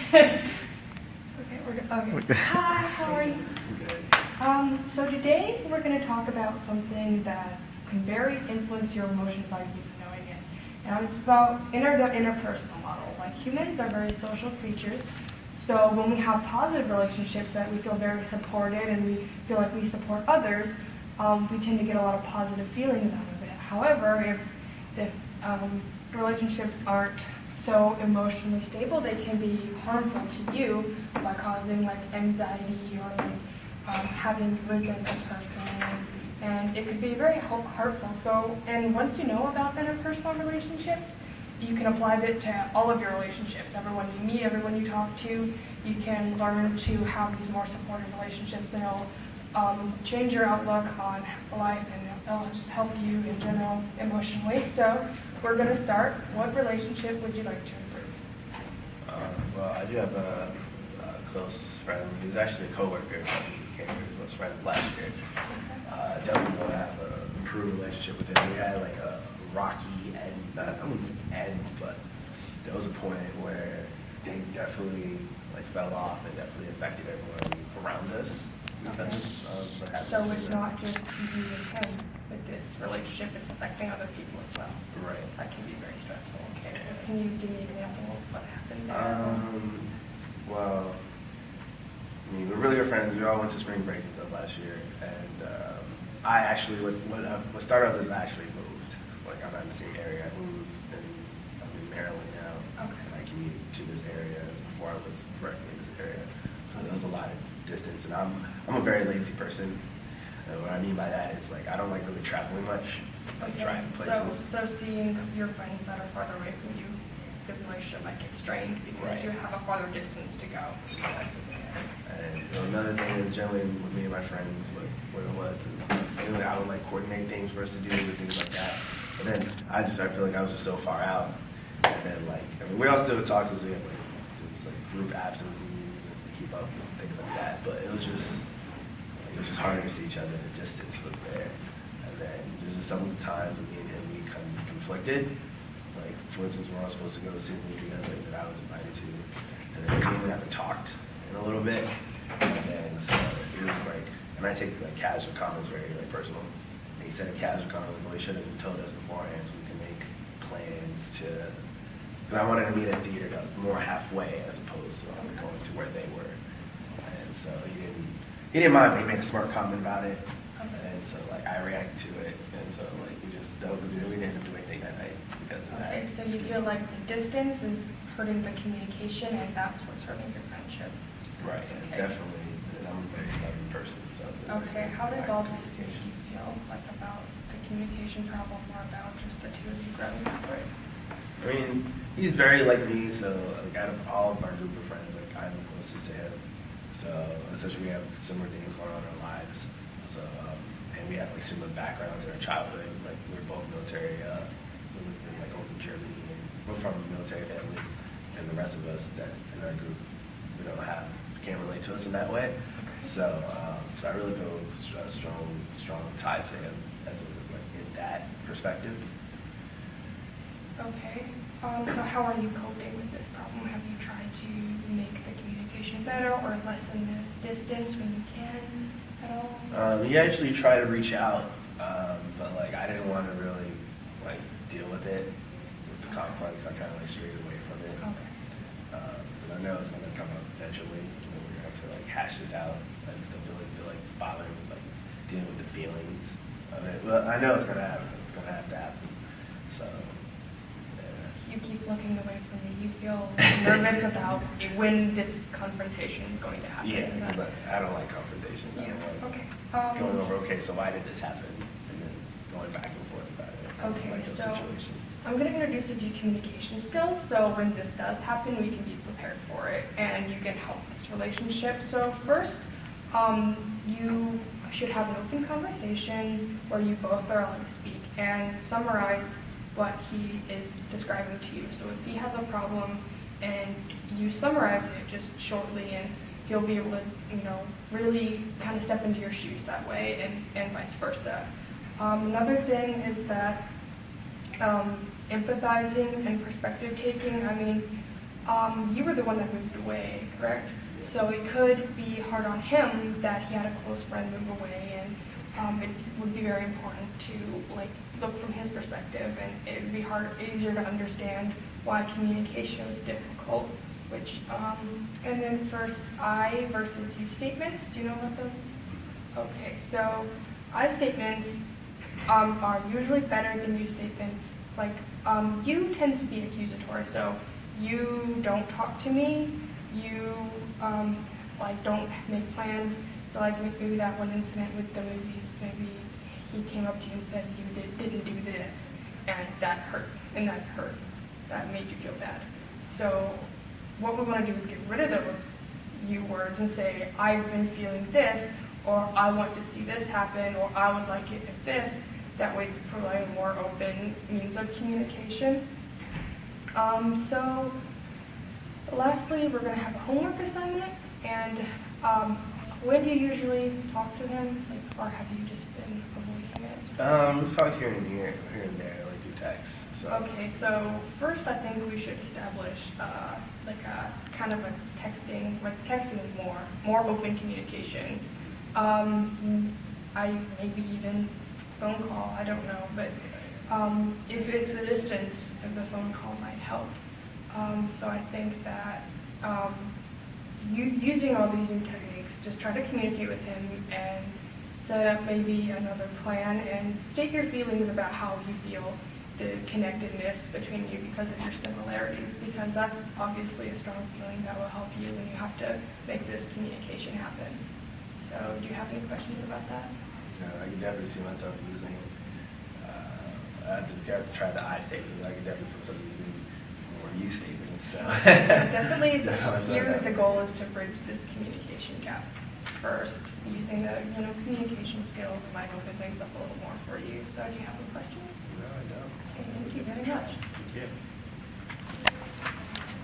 Okay, okay. Hi, how are you? So today we're going to talk about something that can very influence your emotions without you even knowing it. And it's about the interpersonal model. Like humans are very social creatures, so when we have positive relationships that we feel very supported and we feel like we support others, we tend to get a lot of positive feelings out of it. However, if relationships aren't so emotionally stable, they can be harmful to you by causing like anxiety or like having resent a person, and it could be very hurtful. So, and once you know about interpersonal relationships, you can apply it to all of your relationships. Everyone you meet, everyone you talk to, you can learn to have these more supportive relationships, and it'll change your outlook on life, and it'll just help you in general emotionally. So we're going to start. What relationship would you like to improve? Well, I do have a close friend. He was actually a coworker, so he became a close friend last year. Definitely want to have an improved relationship with him. We had like a rocky end, I wouldn't say end, but there was a point where things definitely like fell off and definitely affected everyone around us. Okay. So it's not just you and him with this relationship, it's affecting other people as well. Right. That can be very stressful. Okay. Can you give me an example of what happened there? Well, I mean, we're really good friends. We all went to spring break and stuff last year, and I actually, what started out is I actually moved. Like, I'm not in the same area. I moved, and I'm in Maryland now. Okay. And I commuted to this area before I was directly in this area. So there was a lot of distance, and I'm a very lazy person. And what I mean by that is, like, I don't like really traveling much, like driving places. So seeing your friends that are farther away from you, the relationship might get strained because Right. you have a farther distance to go. And another thing is generally with me and my friends, what it was is generally I would like coordinate things for us to do and things like that. But then I feel like I was just so far out. And then like, I mean, we all still talk because we have like group apps and we keep up and things like that. But it was just harder to see each other. The distance was there. And then there's just some of the times with me and him we kind of conflicted. Like for instance, we're all supposed to go to see movie together that I was invited to. And then we haven't talked in a little bit. And then so it was like, and I take like casual comments very like personal. And he said a casual comment, well, he should have told us beforehand so we can make plans to, because I wanted to meet at a theater that was more halfway as opposed to going to where they were. And so he didn't mind, but he made a smart comment about it. And so like I reacted to it. And so like we didn't have to do anything that night because of that. Okay, so you feel like the distance is hurting the communication, and that's what's hurting your friendship. Right, and Okay. definitely, and I'm a very stubborn person, so. Okay, how does all this make you feel, like about the communication problem or about just the two of you growing separate? I mean, he's very like me, so like out of all of our group of friends, like I'm the closest to him. So essentially we have similar things going on in our lives. So, and we have like similar backgrounds in our childhood. Like we were both military, we lived in like over in Germany, and we're from military families. And the rest of us that in our group, we can't relate to us in that way. So, so I really feel a strong ties to him as like in that perspective. Okay, so how are you coping with this problem? Have you tried to make the communication better or lessen the distance when you can at all? He actually tried to reach out, but like I didn't want to really like deal with it, with the conflict, so I kind of like strayed away from it. Okay. But I know it's going to come up eventually. We're going to have to like hash this out. I just don't really feel like bothering with like dealing with the feelings of it. But I know it's going to happen. It's going to have to happen. So, yeah. You keep looking away from me. You feel nervous about when this confrontation is going to happen. Yeah, Is that- because I don't like confrontation. I Yeah, don't like okay. going over, okay, so why did this happen? And then going back and forth about it. I don't Okay, like those so situations. I'm going to introduce a few communication skills, so when this does happen, we can be prepared for it, and you can help this relationship. So first, you should have an open conversation where you both are allowed to speak and summarize what he is describing to you. So if he has a problem and you summarize it just shortly, and he'll be able to, really kind of step into your shoes that way, and vice versa. Another thing is that empathizing and perspective taking. I mean, you were the one that moved away, correct? So it could be hard on him that he had a close friend move away, and it would be very important to like look from his perspective, and it would be easier to understand why communication is difficult. Which and then first, I versus you statements. Do you know what those? Okay, so I statements are usually better than you statements. It's like you tends to be accusatory, so you don't talk to me. You like don't make plans. So like maybe that one incident with the movies, maybe he came up to you and said you didn't do this, and that hurt, that made you feel bad. So what we want to do is get rid of those you words and say, I've been feeling this, or I want to see this happen, or I would like it if this. That way it's probably a more open means of communication. So lastly, we're going to have a homework assignment, and when do you usually talk to him, like, or have you just been avoiding it? We've talked here and there, like through text. So. Okay, so first I think we should establish like a kind of a texting, like texting is more open communication. I maybe even phone call, I don't know, but if it's a distance, the phone call might help. So I think that using all these new techniques, just try to communicate with him and set up maybe another plan and state your feelings about how you feel the connectedness between you because of your similarities, because that's obviously a strong feeling that will help you when you have to make this communication happen. So do you have any questions about that? No, I can definitely see myself using, I have to try the I statement. I can definitely see myself using more you statements. So. Definitely here the goal is to bridge this communication gap first. Using the communication skills, it might open things up a little more for you. So do you have any questions?